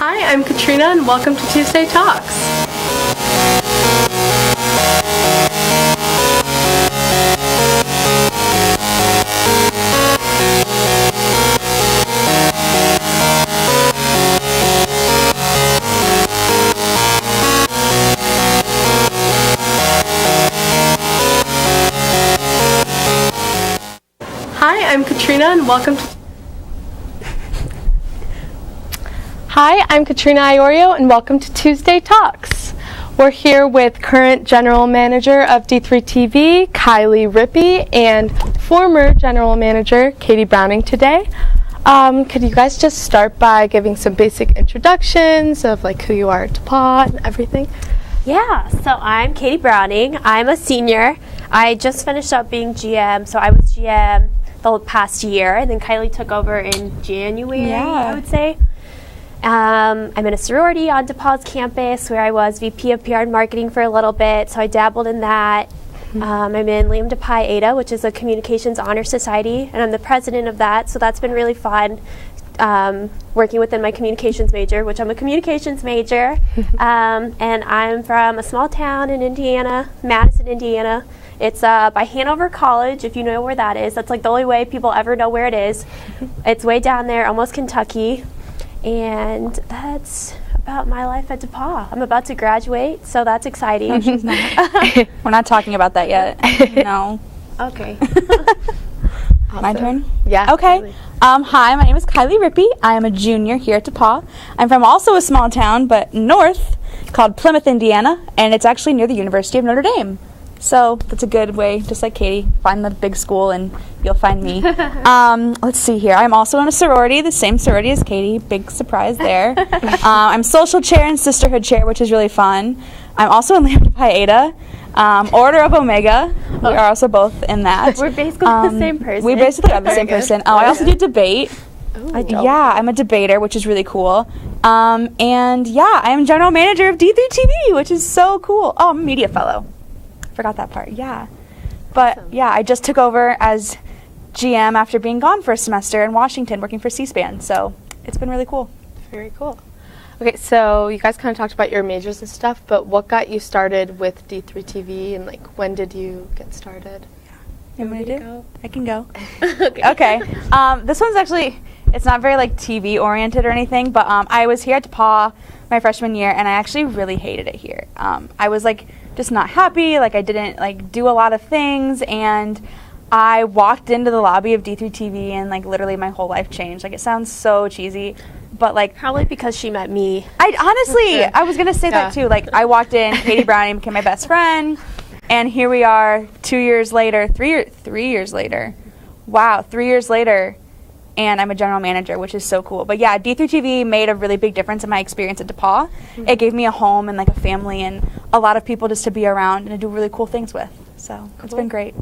Hi, I'm Katrina, and welcome to Tuesday Talks. Hi, I'm Katrina, and welcome to Hi, I'm Katrina Iorio, and welcome to Tuesday Talks. We're here with current General Manager of D3TV, Kylee Rippy, and former General Manager, Katie Browning today. Could you guys just start by giving some basic introductions of like who you are at DePaul and everything? Yeah, so I'm Katie Browning. I'm a senior. I just finished up being GM, so I was GM the past year, and then Kylie took over in January, I would say. I'm in a sorority on DePaul's campus where I was VP of PR and marketing for a little bit, so I dabbled in that. I'm in Lambda Pi Eta, which is a communications honor society, and I'm the president of that, so that's been really fun working within my communications major, which I'm a communications major. And I'm from a small town in Indiana, Madison, Indiana. It's by Hanover College, if you know where that is. That's like the only way people ever know where it is. It's way down there, almost Kentucky. And that's about my life at DePaul. I'm about to graduate, so that's exciting. No, she's not. We're not talking about that yet. No. Okay. Awesome. My turn? Yeah. Okay. Hi, my name is Kylee Rippy. I am a junior here at DePaul. I'm from also a small town, but north, called Plymouth, Indiana, and it's actually near the University of Notre Dame. So that's a good way, just like Katie, find the big school and you'll find me. Let's see here. I'm also in a sorority, the same sorority as Katie. Big surprise there. I'm social chair and sisterhood chair, which is really fun. I'm also in Lambda Pi Eta, Order of Omega. We are also both in that. We're basically the same person. We basically are the same person. I also do debate. Yeah, I'm a debater, which is really cool. And yeah, I am general manager of D3TV, which is so cool. Oh, I'm a media fellow. Forgot that part. Yeah, but awesome. Yeah, I just took over as GM after being gone for a semester in Washington working for C-SPAN, so it's been really cool. Very cool. Okay, so you guys kind of talked about your majors and stuff, but what got you started with D3TV, and like when did you get started? You want me to do? I can go. Okay. This one's actually, it's not very like TV oriented or anything, but I was here at DePaul my freshman year, and I actually really hated it here. I was like just not happy, like I didn't like do a lot of things, and I walked into the lobby of D3TV and like literally my whole life changed. Like it sounds so cheesy, but like probably because she met me. I was gonna say that too. Like I walked in, Katie Browning became my best friend, and here we are 2 years later, 3 years later. Wow, 3 years later, and I'm a general manager, which is so cool. But yeah, D3TV made a really big difference in my experience at DePaul. Mm-hmm. It gave me a home and like a family and a lot of people just to be around and to do really cool things with. So it's been great.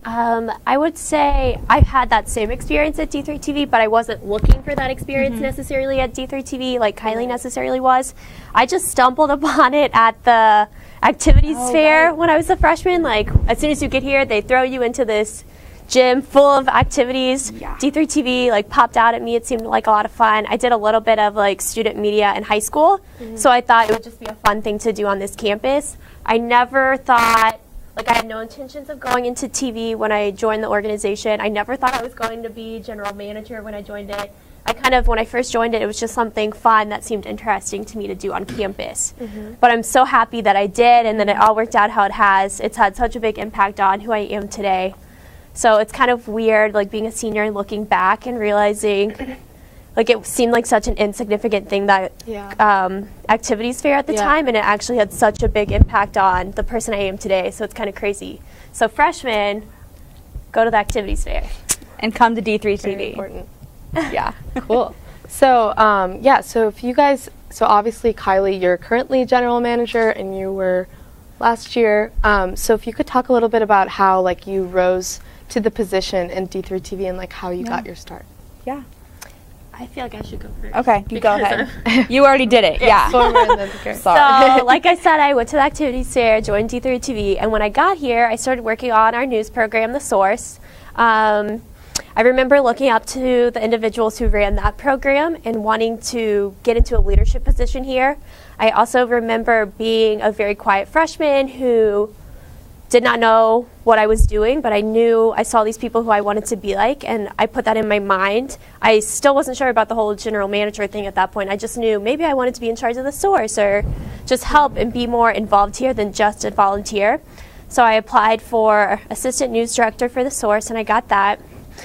I would say I've had that same experience at D3TV, but I wasn't looking for that experience necessarily at D3TV like Kylie necessarily was. I just stumbled upon it at the activities fair when I was a freshman. Like as soon as you get here, they throw you into this gym full of activities. D3TV like popped out at me. It seemed like a lot of fun. I did a little bit of like student media in high school, so I thought it would just be a fun thing to do on this campus. I never thought, like I had no intentions of going into TV when I joined the organization. I never thought I was going to be general manager when I joined it. When I first joined it, it was just something fun that seemed interesting to me to do on campus. But I'm so happy that I did, and then it all worked out how it has. It's had such a big impact on who I am today. So it's kind of weird, like being a senior and looking back and realizing, like it seemed like such an insignificant thing that activities fair at the time, and it actually had such a big impact on the person I am today. So it's kind of crazy. So freshmen, go to the activities fair and come to D3TV. Very important. Yeah. Cool. So so if you guys, so obviously Kylie, you're currently general manager, and you were last year. So if you could talk a little bit about how like you rose to the position in D3TV and like how you got your start. Yeah. I feel like I should go first. Okay, you go ahead. You already did it. Yeah. So, like I said, I went to the activities fair, joined D3TV, and when I got here, I started working on our news program, The Source. I remember looking up to the individuals who ran that program and wanting to get into a leadership position here. I also remember being a very quiet freshman who did not know what I was doing, but I saw these people who I wanted to be like, and I put that in my mind. I still wasn't sure about the whole general manager thing at that point. I just knew maybe I wanted to be in charge of the source or just help and be more involved here than just a volunteer. So I applied for assistant news director for the source, and I got that.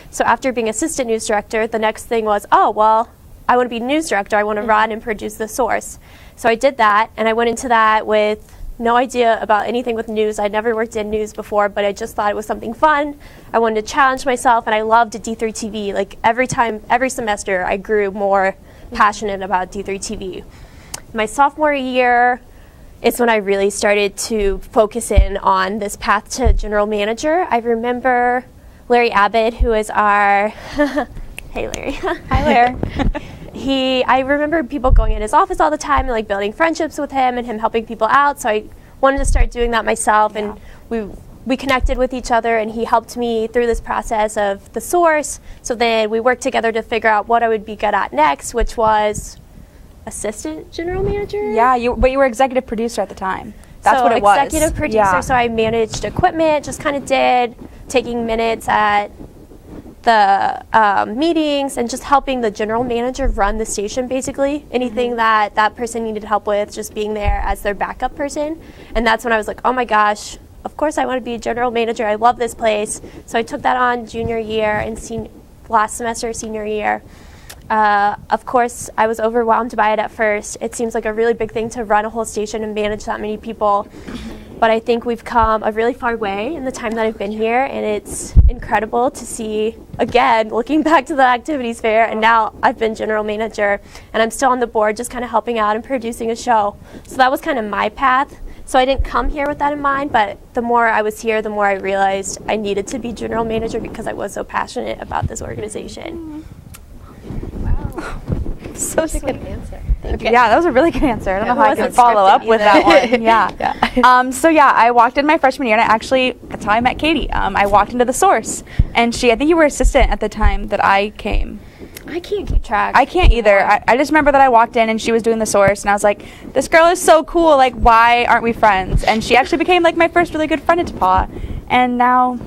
So after being assistant news director, the next thing was, oh, well, I want to be news director. I want to run and produce the source. So I did that, and I went into that with no idea about anything with news. I'd never worked in news before, but I just thought it was something fun. I wanted to challenge myself, and I loved D3 TV. Like every semester, I grew more passionate about D3 TV. My sophomore year is when I really started to focus in on this path to general manager. I remember Larry Abbott, who is our hey Larry. Hi, Larry. I remember people going in his office all the time and like building friendships with him and him helping people out. So I wanted to start doing that myself, and we connected with each other, and he helped me through this process of the source. So then we worked together to figure out what I would be good at next, which was assistant general manager. Yeah, but you were executive producer at the time. That's what it was. Executive producer. Yeah. So I managed equipment, just kind of taking minutes at the meetings and just helping the general manager run the station, basically. Anything that person needed help with, just being there as their backup person. And that's when I was like, oh my gosh, of course I want to be a general manager. I love this place. So I took that on junior year and last semester, senior year. Of course, I was overwhelmed by it at first. It seems like a really big thing to run a whole station and manage that many people. But I think we've come a really far way in the time that I've been here, and it's incredible to see, again, looking back to the activities fair, and now I've been general manager, and I'm still on the board just kind of helping out and producing a show. So that was kind of my path. So I didn't come here with that in mind, but the more I was here, the more I realized I needed to be general manager because I was so passionate about this organization. Wow. So That's a good answer. Okay. Yeah, that was a really good answer. I don't know how I can wasn't follow up scripted with either. that one. Yeah. So yeah, I walked in my freshman year, and that's how I met Katie. I walked into the source, and I think you were assistant at the time that I came. I can't keep track. I can't either. I just remember that I walked in and she was doing the source, and I was like, this girl is so cool, like, why aren't we friends? And she actually became like my first really good friend at DePauw, and now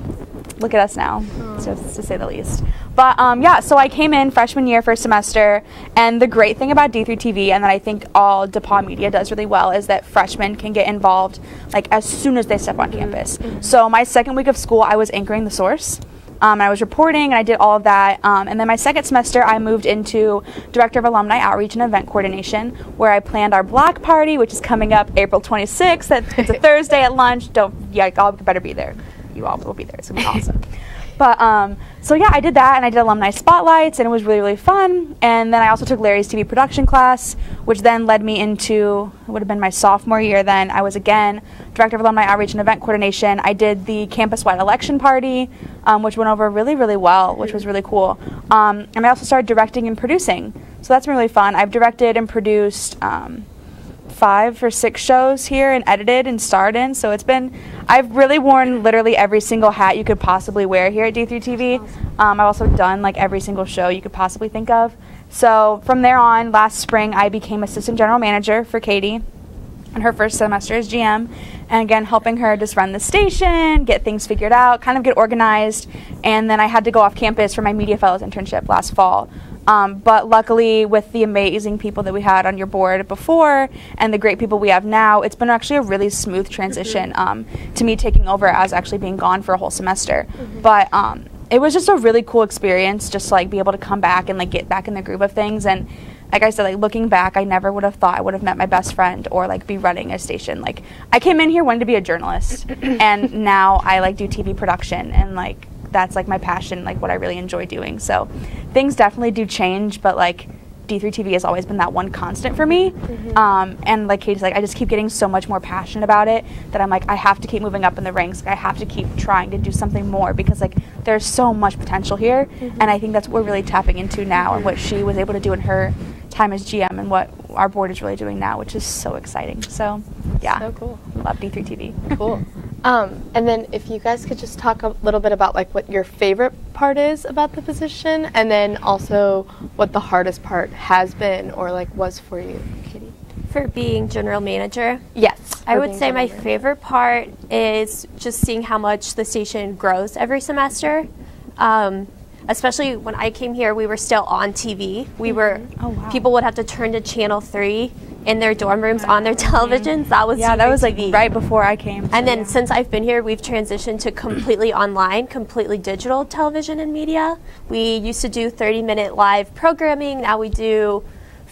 look at us now, just to say the least. But yeah, so I came in freshman year, first semester, and the great thing about D3 TV, and that I think all DePauw media does really well, is that freshmen can get involved like as soon as they step on campus. So my second week of school, I was anchoring the source. And I was reporting, and I did all of that. And then my second semester, I moved into Director of Alumni Outreach and Event Coordination, where I planned our block party, which is coming up April 26th. It's a Thursday at lunch. Y'all better be there. You all will be there. It's going to be awesome. But, so yeah, I did that, and I did alumni spotlights, and it was really, really fun. And then I also took Larry's TV production class, which then led me into, it would have been my sophomore year then. I was, again, Director of Alumni Outreach and Event Coordination. I did the campus-wide election party, which went over really, really well, which was really cool. And I also started directing and producing. So that's been really fun. I've directed and produced 5 or 6 shows here, and edited and starred in. So I've really worn literally every single hat you could possibly wear here at D3 TV. I've also done like every single show you could possibly think of. So from there on, last spring, I became assistant general manager for Katie in her first semester as GM. And again, helping her just run the station, get things figured out, kind of get organized. And then I had to go off campus for my Media Fellows internship last fall. But luckily, with the amazing people that we had on your board before and the great people we have now, it's been actually a really smooth transition to me taking over as actually being gone for a whole semester. But it was just a really cool experience, just like be able to come back and like get back in the groove of things. And like I said, like looking back, I never would have thought I would have met my best friend or like be running a station. Like I came in here wanting to be a journalist, and now I like do TV production, and like that's like my passion, like what I really enjoy doing. So things definitely do change, but like D3 TV has always been that one constant for me. And like Katie's like, I just keep getting so much more passionate about it that I'm like, I have to keep moving up in the ranks. Like, I have to keep trying to do something more, because like there's so much potential here. And I think that's what we're really tapping into now, and what she was able to do in her time as GM, and what our board is really doing now, which is so exciting. So yeah, So cool. love D3 TV. Cool. And then if you guys could just talk a little bit about like what your favorite part is about the position, and then also what the hardest part has been or like was for you, Katie. For being general manager, Yes. I would say my favorite part is just seeing how much the station grows every semester. Especially when I came here, we were still on TV. We were, people would have to turn to Channel 3 in their dorm rooms on their televisions. That was that was like TV. right before I came. And then since I've been here, we've transitioned to completely online, completely digital television and media. We used to do 30-minute live programming. Now we do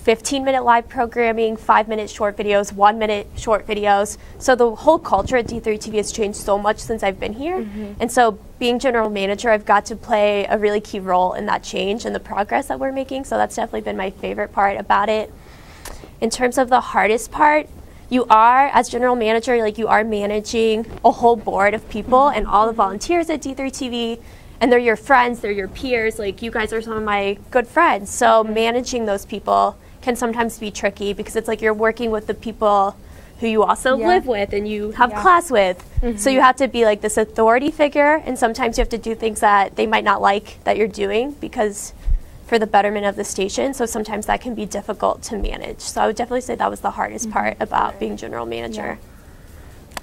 15-minute live programming, 5-minute short videos, 1-minute short videos. So the whole culture at D3 TV has changed so much since I've been here. And so being general manager, I've got to play a really key role in that change and the progress that we're making. So that's definitely been my favorite part about it. In terms of the hardest part, you are, as general manager, like you are managing a whole board of people and all the volunteers at D3 TV, and they're your friends, they're your peers, like you guys are some of my good friends. So managing those people can sometimes be tricky because it's like you're working with the people who you also live with and you have class with. So you have to be like this authority figure, and sometimes you have to do things that they might not like that you're doing because for the betterment of the station. So sometimes that can be difficult to manage. So I would definitely say that was the hardest part about being general manager.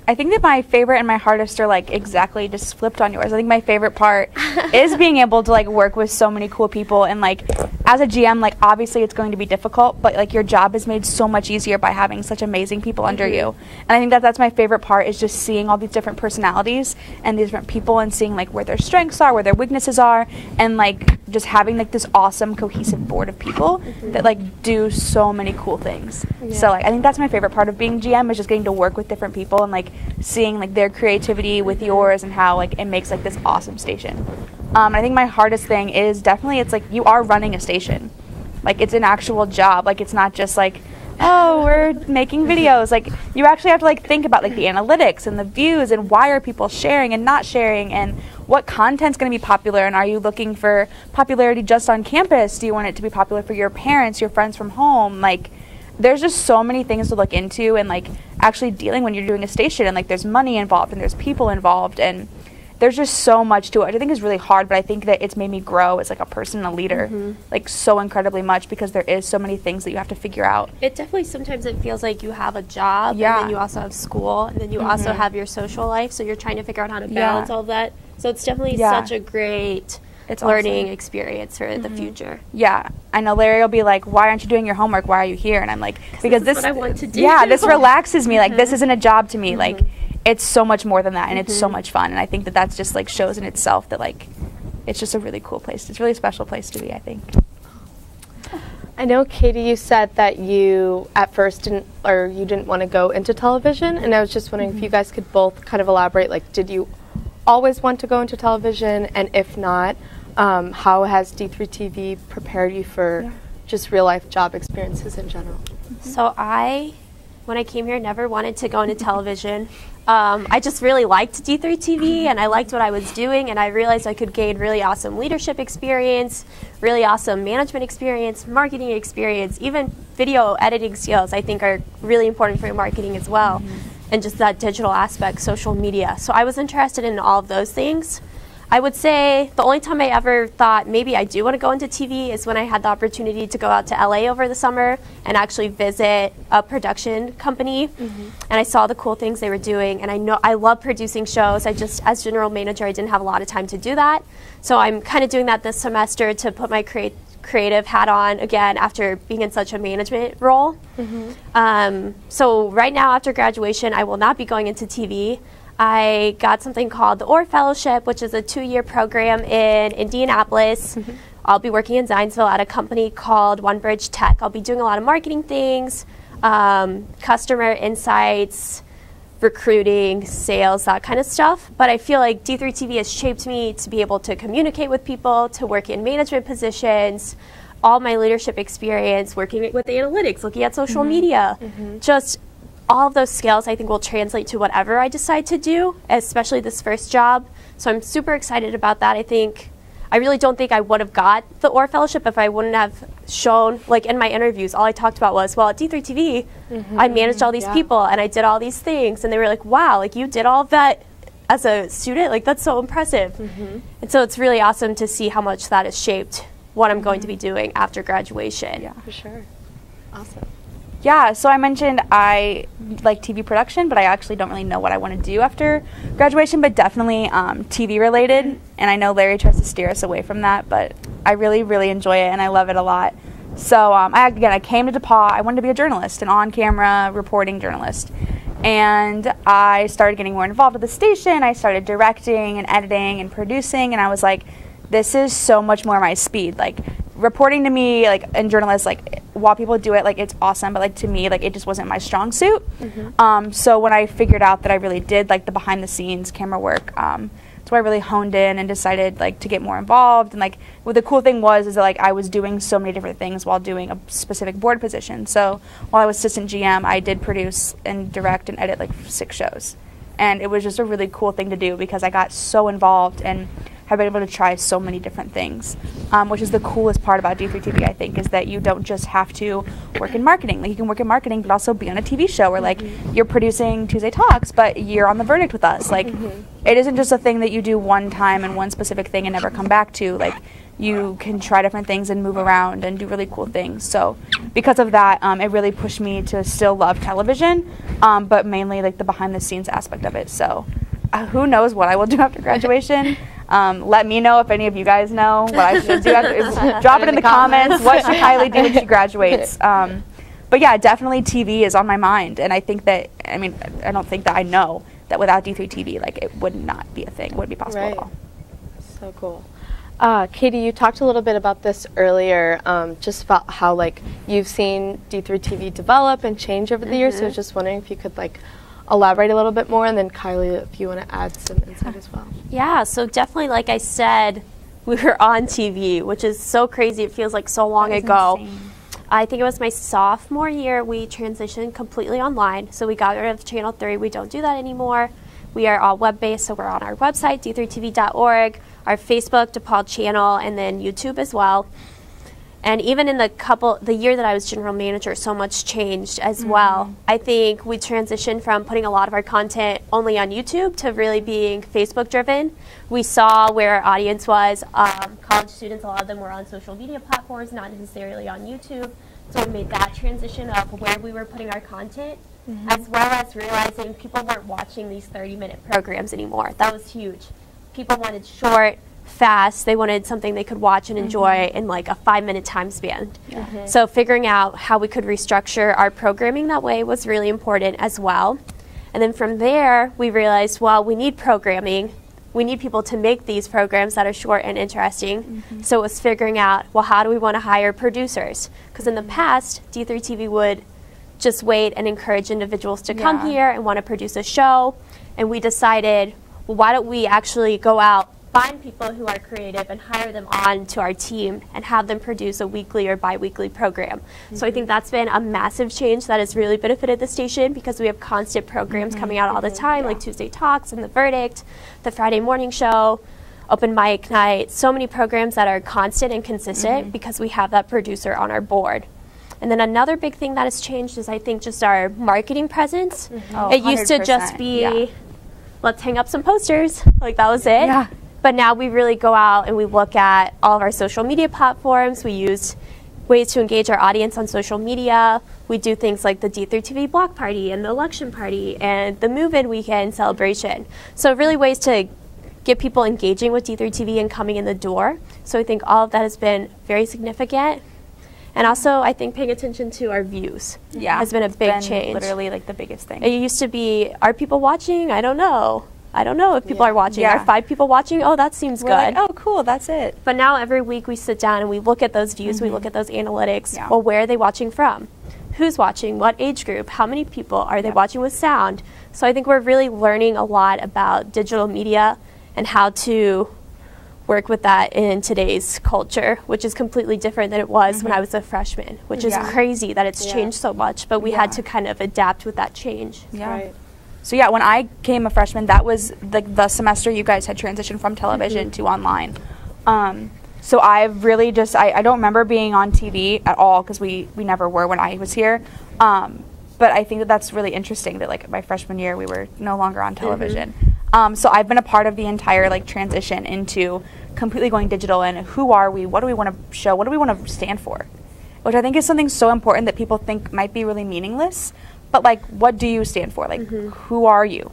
I think that my favorite and my hardest are like exactly just flipped on yours. I think my favorite part is being able to like work with so many cool people, and like as a GM, like obviously it's going to be difficult, but like your job is made so much easier by having such amazing people under you. And I think that that's my favorite part, is just seeing all these different personalities and these different people and seeing like where their strengths are, where their weaknesses are, and like just having like this awesome cohesive board of people that like do so many cool things. So like I think that's my favorite part of being GM, is just getting to work with different people and like seeing like their creativity with yours and how like it makes like this awesome station. I think my hardest thing is definitely it's like you are running a station. Like it's an actual job. Like it's not just like, oh, we're making videos. Like you actually have to like think about like the analytics and the views and why are people sharing and not sharing, and what content's going to be popular, and are you looking for popularity just on campus? Do you want it to be popular for your parents, your friends from home? Like there's just so many things to look into, and like actually dealing when you're doing a station, and like there's money involved and there's people involved, and there's just so much to it, which I think is really hard, but I think that it's made me grow as like a person and a leader like so incredibly much, because there is so many things that you have to figure out. It definitely, sometimes it feels like you have a job and then you also have school and then you also have your social life, so you're trying to figure out how to balance all of that. So it's definitely such a great learning experience for the future. Yeah, I know Larry will be like, why aren't you doing your homework? Why are you here? And I'm like, because this is what I want to do. Yeah, this relaxes me. Like this isn't a job to me. Like it's so much more than that, and it's so much fun. And I think that that's just like shows in itself that like it's just a really cool place. It's a really special place to be, I think. I know, Katie, you said that you at first didn't want to go into television, and I was just wondering if you guys could both kind of elaborate, like did you always want to go into television, and if not, how has D3 TV prepared you for just real life job experiences in general? So when I came here, never wanted to go into television. I just really liked D3 TV, and I liked what I was doing, and I realized I could gain really awesome leadership experience, really awesome management experience, marketing experience, even video editing skills I think are really important for your marketing as well, and just that digital aspect, social media. So I was interested in all of those things. I would say the only time I ever thought maybe I do want to go into TV is when I had the opportunity to go out to LA over the summer and actually visit a production company. And I saw the cool things they were doing, and I know I love producing shows. I just, as general manager, I didn't have a lot of time to do that. So I'm kind of doing that this semester to put my creative hat on again after being in such a management role. So right now after graduation, I will not be going into TV. I got something called the Orr Fellowship, which is a 2-year program in Indianapolis. I'll be working in Zionsville at a company called OneBridge Tech. I'll be doing a lot of marketing things, customer insights, recruiting, sales, that kind of stuff. But I feel like D3 TV has shaped me to be able to communicate with people, to work in management positions, all my leadership experience, working with analytics, looking at social media, just all of those skills I think will translate to whatever I decide to do, especially this first job. So I'm super excited about that. I really don't think I would have got the Orr Fellowship if I wouldn't have shown, like in my interviews, all I talked about was, well, at D3 TV, I managed all these people and I did all these things. And they were like, wow, like you did all of that as a student, like that's so impressive. And so it's really awesome to see how much that has shaped what I'm going to be doing after graduation. Yeah, for sure. Awesome. Yeah, so I mentioned I like TV production, but I actually don't really know what I want to do after graduation, but definitely TV related. And I know Larry tries to steer us away from that, but I really, really enjoy it and I love it a lot. So I came to DePaul. I wanted to be a journalist, an on-camera reporting journalist. And I started getting more involved with the station. I started directing and editing and producing, and I was like, this is so much more my speed. Like, reporting to me, like, and journalists, like, while people do it, like, it's awesome, but, like, to me, like, it just wasn't my strong suit. So when I figured out that I really did, like, the behind-the-scenes camera work, so I really honed in and decided, like, to get more involved. And, like, what the cool thing was is that, like, I was doing so many different things while doing a specific board position. So while I was assistant GM, I did produce and direct and edit, like, 6 shows. And it was just a really cool thing to do because I got so involved and have been able to try so many different things, which is the coolest part about D3 TV, I think, is that you don't just have to work in marketing. Like, you can work in marketing, but also be on a TV show where, like, you're producing Tuesday Talks, but you're on The Verdict with us. Like, it isn't just a thing that you do one time and one specific thing and never come back to. Like, you can try different things and move around and do really cool things. So because of that, it really pushed me to still love television, but mainly, like, the behind-the-scenes aspect of it. So who knows what I will do after graduation. Let me know if any of you guys know what I should do. Drop it in the comments. What should Kylee do when she graduates? But yeah, definitely TV is on my mind. And I think that, I mean, I don't think that I know that without D3 TV, like, it would not be a thing. It wouldn't be possible at all. So cool. Katie, you talked a little bit about this earlier, just about how, like, you've seen D3 TV develop and change over the years. So I was just wondering if you could, like, elaborate a little bit more, and then Kylie, if you want to add some insight as well. Yeah, so definitely, like I said, we were on TV, which is so crazy. It feels like so long ago. Insane. I think it was my sophomore year, we transitioned completely online. So we got rid of Channel 3. We don't do that anymore. We are all web-based, so we're on our website, d3tv.org, our Facebook, DePaul channel, and then YouTube as well. And even in the year that I was general manager, so much changed as well. I think we transitioned from putting a lot of our content only on YouTube to really being Facebook driven. We saw where our audience was. College students, a lot of them were on social media platforms, not necessarily on YouTube. So we made that transition of where we were putting our content, as well as realizing people weren't watching these 30-minute programs anymore. That was huge. People wanted short, fast. They wanted something they could watch and enjoy in like a 5-minute time span. So figuring out how we could restructure our programming that way was really important as well. And then from there, we realized, well, we need programming. We need people to make these programs that are short and interesting. So it was figuring out, well, how do we want to hire producers? Because in the past, D3 TV would just wait and encourage individuals to come here and want to produce a show. And we decided, well, why don't we actually go out, find people who are creative and hire them on to our team and have them produce a weekly or bi-weekly program. So I think that's been a massive change that has really benefited the station because we have constant programs coming out all the time, like Tuesday Talks and The Verdict, the Friday morning show, open mic night, so many programs that are constant and consistent because we have that producer on our board. And then another big thing that has changed is I think just our marketing presence. It used to just be, let's hang up some posters, like that was it. But now we really go out and we look at all of our social media platforms. We use ways to engage our audience on social media. We do things like the D3 TV block party and the election party and the move-in weekend celebration. So really ways to get people engaging with D3 TV and coming in the door. So I think all of that has been very significant. And also, I think paying attention to our views has been a big change. Literally, like the biggest thing. It used to be, are people watching? I don't know. I don't know if people are watching. Are 5 people watching? Oh, that seems good. Like, oh, cool, that's it. But now every week we sit down and we look at those views, we look at those analytics. Well, where are they watching from? Who's watching? What age group? How many people? Are they watching with sound? So I think we're really learning a lot about digital media and how to work with that in today's culture, which is completely different than it was when I was a freshman, which is crazy that it's changed so much, but we had to kind of adapt with that change. So yeah, when I came a freshman, that was the semester you guys had transitioned from television to online. So I've really just, I don't remember being on TV at all because we never were when I was here. But I think that that's really interesting that like my freshman year we were no longer on television. So I've been a part of the entire like transition into completely going digital, and who are we? What do we want to show? What do we want to stand for? Which I think is something so important that people think might be really meaningless. But like, what do you stand for? Like, who are you?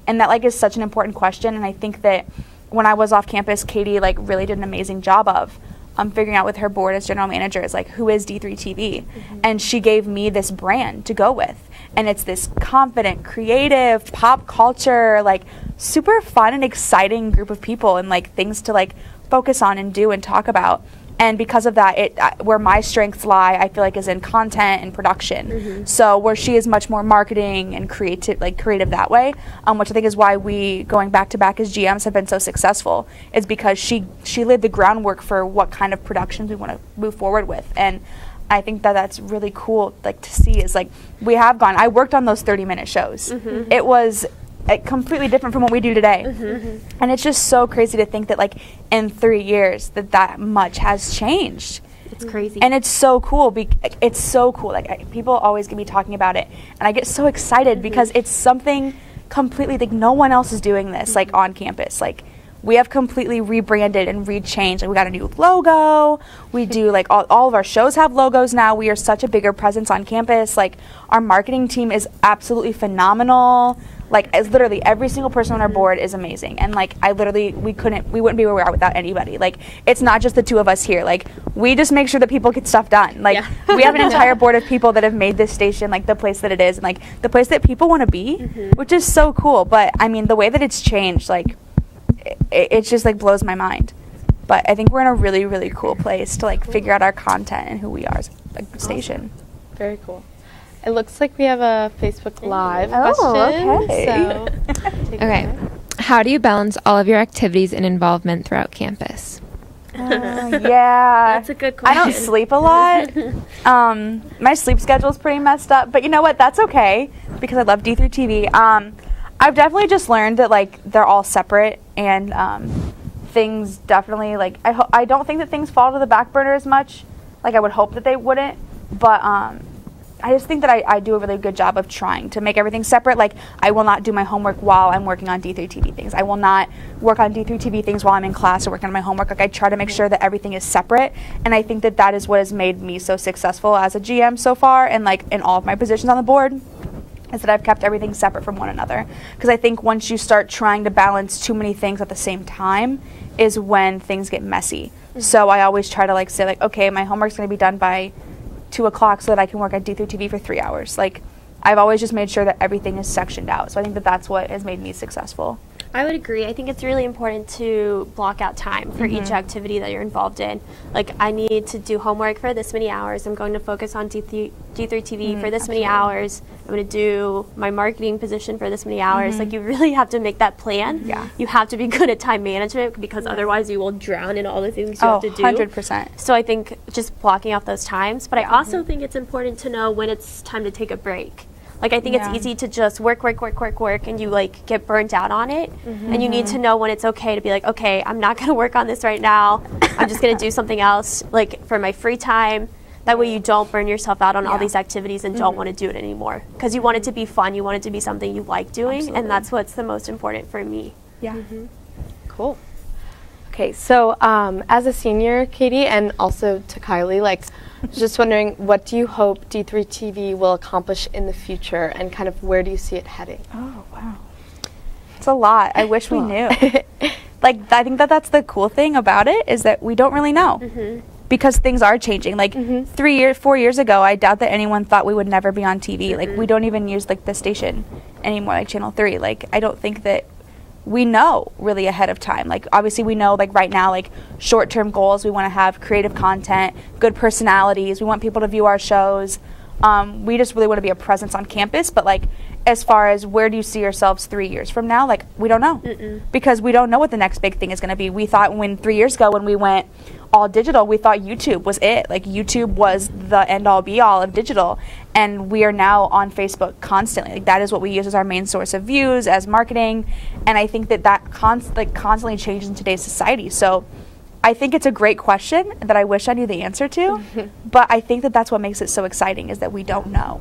And that like is such an important question. And I think that when I was off campus, Katie like really did an amazing job of figuring out with her board as general manager is like, who is D3 TV? And she gave me this brand to go with. And it's this confident, creative, pop culture, like super fun and exciting group of people, and like things to like focus on and do and talk about. And because of that, where my strengths lie, I feel like is in content and production. So where she is much more marketing and creative that way, which I think is why we, going back to back as GMs, have been so successful, is because she laid the groundwork for what kind of productions we want to move forward with. And I think that that's really cool, like to see is like I worked on those 30-minute shows. It was completely different from what we do today. And it's just so crazy to think that like in 3 years that much has changed. It's crazy. And it's so cool. It's so cool. Like people always get me talking about it, and I get so excited because it's something completely like no one else is doing this like on campus. Like we have completely rebranded and rechanged. Like we got a new logo. We do like all of our shows have logos now. We are such a bigger presence on campus. Like our marketing team is absolutely phenomenal. Like it's literally every single person on our board is amazing. And like we wouldn't be where we are without anybody. Like it's not just the two of us here. Like we just make sure that people get stuff done. Like we have an entire board of people that have made this station like the place that it is, and like the place that people want to be, which is so cool. But I mean, the way that it's changed, like it just like blows my mind. But I think we're in a really, really cool place to like figure out our content and who we are as a station. Very cool. It looks like we have a Facebook Live question. Okay. So, okay. How do you balance all of your activities and involvement throughout campus? Yeah. That's a good question. I don't sleep a lot. My sleep schedule's pretty messed up, but you know what? That's okay because I love D3 TV. I've definitely just learned that like they're all separate, and things definitely like I don't think that things fall to the back burner as much. Like I would hope that they wouldn't, but I just think that I do a really good job of trying to make everything separate. Like, I will not do my homework while I'm working on D3 TV things. I will not work on D3 TV things while I'm in class or working on my homework. Like, I try to make sure that everything is separate. And I think that that is what has made me so successful as a GM so far, and, like, in all of my positions on the board, is that I've kept everything separate from one another. Because I think once you start trying to balance too many things at the same time is when things get messy. So I always try to, like, say, like, okay, my homework's going to be done by 2 o'clock so that I can work on D3 TV for 3 hours. Like, I've always just made sure that everything is sectioned out. So I think that that's what has made me successful. I would agree. I think it's really important to block out time for each activity that you're involved in. Like, I need to do homework for this many hours. I'm going to focus on D3 TV for this many hours. I'm going to do my marketing position for this many hours. Like, you really have to make that plan. Yeah. You have to be good at time management because otherwise you will drown in all the things you have to do. 100%. So I think just blocking out those times. But I also think it's important to know when it's time to take a break. Like, I think it's easy to just work, and you, like, get burnt out on it. And you need to know when it's okay to be like, okay, I'm not going to work on this right now. I'm just going to do something else, like, for my free time. That way you don't burn yourself out on all these activities and don't want to do it anymore. Because you want it to be fun. You want it to be something you like doing. Absolutely. And that's what's the most important for me. Yeah. Cool. Okay, so as a senior, Katie, and also to Kylie, like, just wondering, what do you hope D3 TV will accomplish in the future, and kind of where do you see it heading? Oh, wow. It's a lot. I wish we knew. Like, I think that that's the cool thing about it, is that we don't really know. Because things are changing. Like, 4 years ago, I doubt that anyone thought we would never be on TV. Like, we don't even use, like, the station anymore, like Channel 3. Like, I don't think that we know really ahead of time. Like, obviously we know, like, right now, like, short-term goals, we want to have creative content, good personalities, we want people to view our shows. We just really want to be a presence on campus, but, like, as far as where do you see yourselves 3 years from now, like, we don't know. Because we don't know what the next big thing is going to be. We thought 3 years ago when we went all digital, we thought YouTube was it. Like, YouTube was the end-all be-all of digital, and we are now on Facebook constantly. Like, that is what we use as our main source of views, as marketing, and I think that constantly changes in today's society. So I think it's a great question that I wish I knew the answer to, but I think that that's what makes it so exciting, is that we don't know.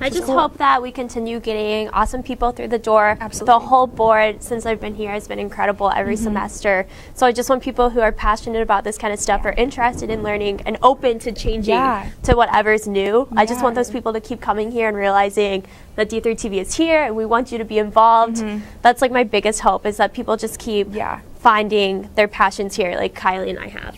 I just hope that we continue getting awesome people through the door. Absolutely. The whole board, since I've been here, has been incredible every semester. So I just want people who are passionate about this kind of stuff, are interested in learning, and open to changing to whatever's new. I just want those people to keep coming here and realizing that D3TV is here, and we want you to be involved. That's like my biggest hope, is that people just keep finding their passions here, like Kylee and I have.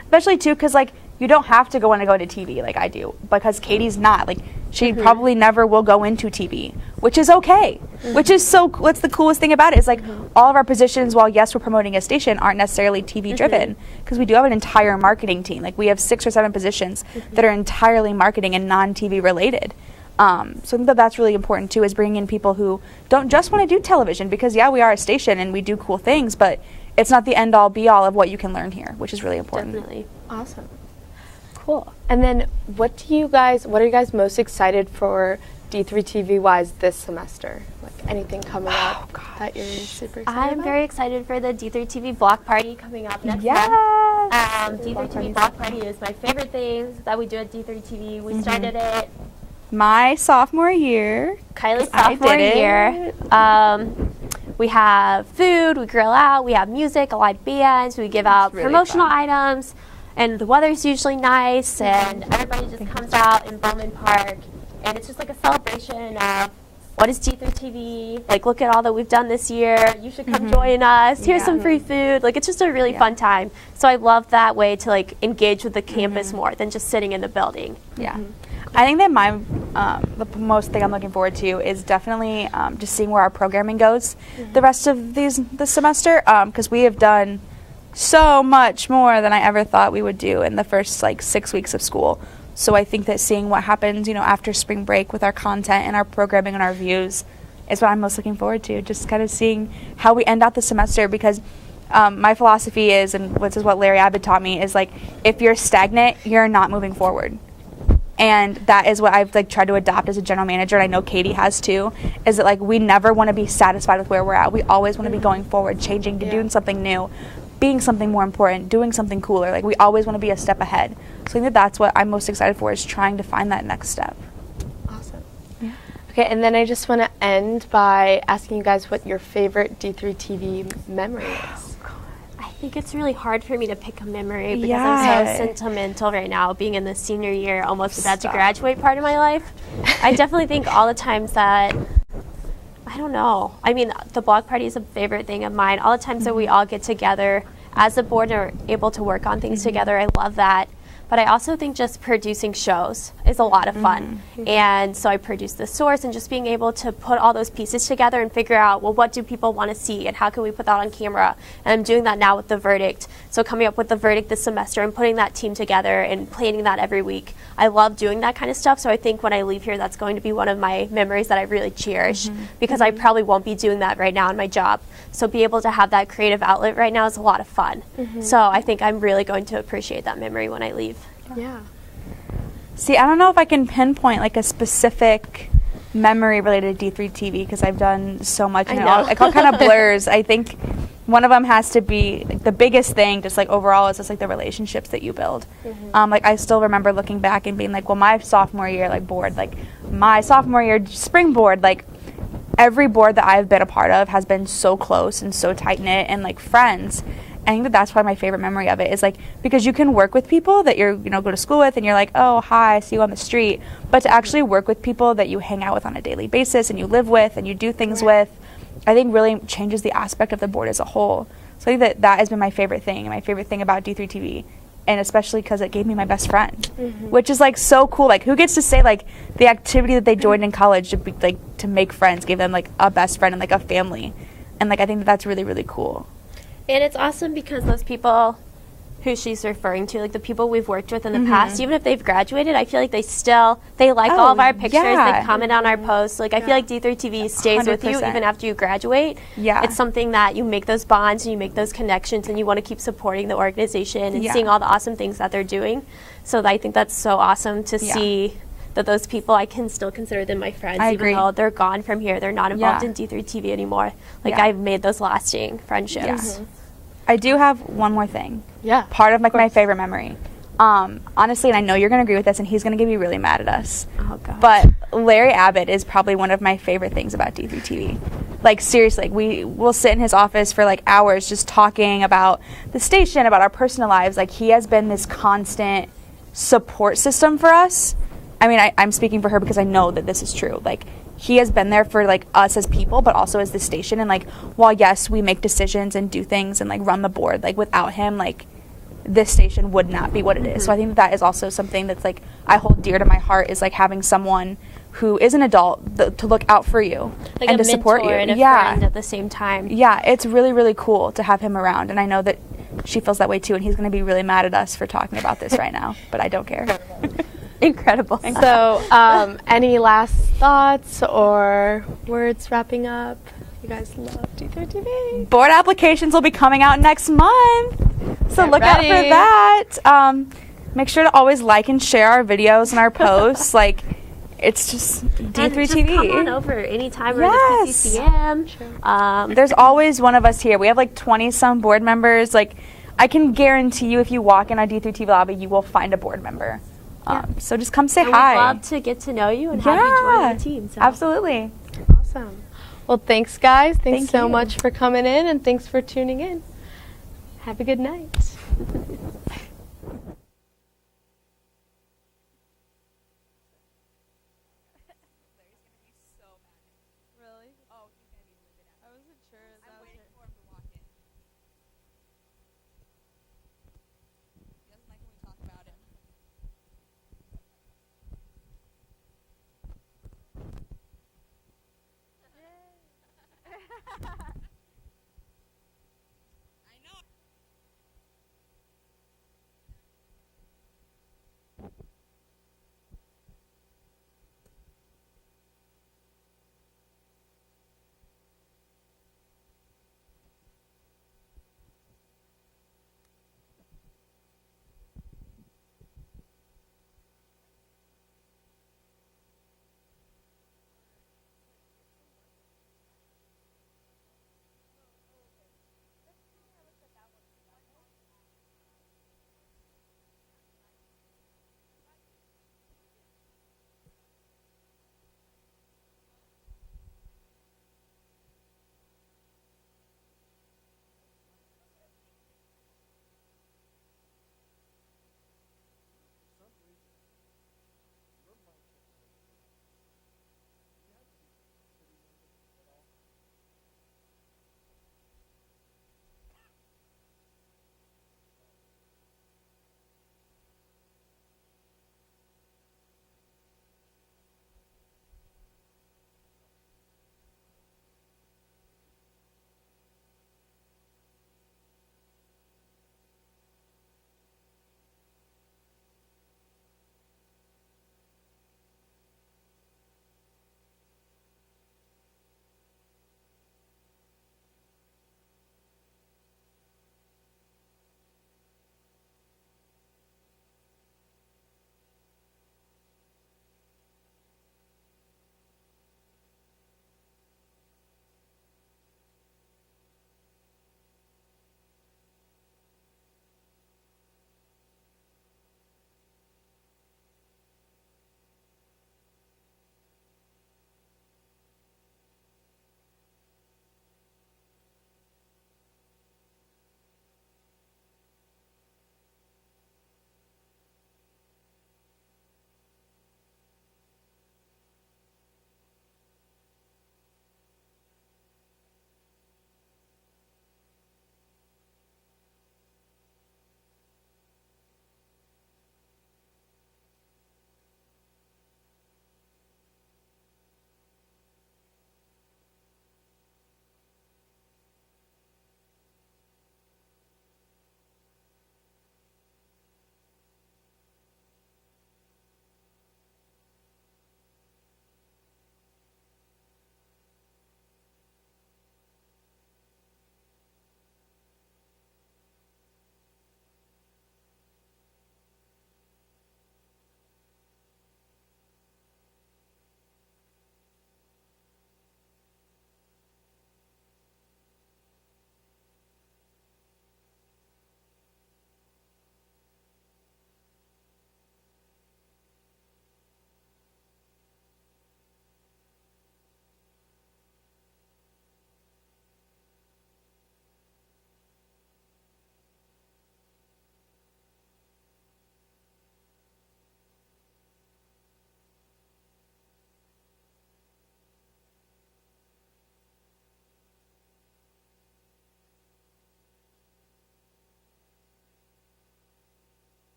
Especially too, because like you don't have to want to go to TV like I do, because Katie's not. Like she probably never will go into TV, which is okay. Which is what's the coolest thing about it is like all of our positions, while yes we're promoting a station, aren't necessarily TV driven, because we do have an entire marketing team. Like we have 6 or 7 positions that are entirely marketing and non-TV related. So I think that that's really important too, is bringing in people who don't just want to do television, because we are a station and we do cool things, but it's not the end all be all of what you can learn here, which is really important. Definitely. Awesome. Cool. And then what are you guys most excited for D3TV wise this semester? Like anything coming up that you're super excited I'm about? very excited for the D3TV block party coming up next Yes. month. D3TV block party is my favorite thing that we do at D3TV. We started it My sophomore year. Kylie's I sophomore did it. year. We have food, we grill out, we have music, a live bands, we give out really promotional fun. items, and the weather's usually nice, and everybody just comes out in Bowman Park, and it's just like a celebration of what is D3TV, like look at all that we've done this year, you should come join us, here's some free food, like it's just a really fun time. So I love that way to like engage with the campus more than just sitting in the building. I think that the most thing I'm looking forward to is definitely just seeing where our programming goes the rest of this semester, because we have done so much more than I ever thought we would do in the first like 6 weeks of school. So I think that seeing what happens, after spring break with our content and our programming and our views is what I'm most looking forward to. Just kind of seeing how we end out the semester, because my philosophy is, and this is what Larry Abbott taught me, is like if you're stagnant, you're not moving forward. And that is what I've like tried to adopt as a general manager, and I know Katie has too, is that like we never want to be satisfied with where we're at. We always want to be going forward, changing, doing something new, being something more important, doing something cooler. Like we always want to be a step ahead. So I think that that's what I'm most excited for, is trying to find that next step. Awesome. Okay, and then I just want to end by asking you guys what your favorite D3TV memory is. I think it's really hard for me to pick a memory, because I'm so sentimental right now, being in the senior year, almost about to graduate part of my life. I definitely think all the times that, I don't know, I mean, the block party is a favorite thing of mine. All the times that we all get together as a board and are able to work on things together, I love that. But I also think just producing shows is a lot of fun. And so I produced The Source, and just being able to put all those pieces together and figure out, well, what do people want to see and how can we put that on camera? And I'm doing that now with The Verdict. So coming up with The Verdict this semester and putting that team together and planning that every week. I love doing that kind of stuff. So I think when I leave here, that's going to be one of my memories that I really cherish, because I probably won't be doing that right now in my job. So be able to have that creative outlet right now is a lot of fun. So I think I'm really going to appreciate that memory when I leave. Yeah. See, I don't know if I can pinpoint like a specific memory related to D3TV, because I've done so much, and it all kind of blurs. I think one of them has to be like, the biggest thing, just like overall, is just like the relationships that you build. Like I still remember looking back and being like, well, my sophomore year board, like my sophomore year spring board, like every board that I've been a part of has been so close and so tight knit and like friends. I think that that's probably my favorite memory of it, is like because you can work with people that you're go to school with and you're like, oh hi, I see you on the street, but to actually work with people that you hang out with on a daily basis and you live with and you do things with, I think really changes the aspect of the board as a whole. So I think that has been my favorite thing about D3TV, and especially because it gave me my best friend, which is like so cool. Like who gets to say like the activity that they joined in college to be like to make friends gave them like a best friend and like a family, and like I think that's really, really cool. And it's awesome because those people who she's referring to, like the people we've worked with in the past, even if they've graduated, I feel like they like all of our pictures, they comment on our posts. Like I feel like D3TV stays 100%. With you even after you graduate. It's something that you make those bonds and you make those connections, and you want to keep supporting the organization and seeing all the awesome things that they're doing. So I think that's so awesome to see that those people, I can still consider them my friends, even though they're gone from here. They're not involved in D3TV anymore. Like I've made those lasting friendships. I do have one more thing. Yeah. Part of like my favorite memory. Honestly, and I know you're going to agree with this, and he's going to be really mad at us. Oh, God. But Larry Abbott is probably one of my favorite things about D3TV. Like, seriously, we will sit in his office for like hours just talking about the station, about our personal lives. Like, he has been this constant support system for us. I mean, I'm speaking for her because I know that this is true. Like, he has been there for like us as people, but also as the station. And like, while yes, we make decisions and do things and like run the board, like without him, like this station would not be what it is. So I think that is also something that's like I hold dear to my heart, is like having someone who is an adult to look out for you like and a to support you. mentor and a friend at the same time. Yeah, it's really, really cool to have him around, and I know that she feels that way too, and he's going to be really mad at us for talking about this right now, but I don't care. Incredible. So, any last thoughts or words wrapping up? You guys love D3TV. Board applications will be coming out next month, so Get look ready. out for that. Make sure to always like and share our videos and our posts. Like, it's just D3TV. And just come on over anytime we're Yes. at the PCCM. There's always one of us here. We have like 20-some board members. Like, I can guarantee you, if you walk in our D3TV lobby, you will find a board member. So just come say and hi. We'd love to get to know you and have you join the team. So. Absolutely. Awesome. Well, thanks, guys. Thanks Thank so you. much for coming in, and thanks for tuning in. Have a good night. Really? Oh, he's gonna be livid at me. I wasn't sure.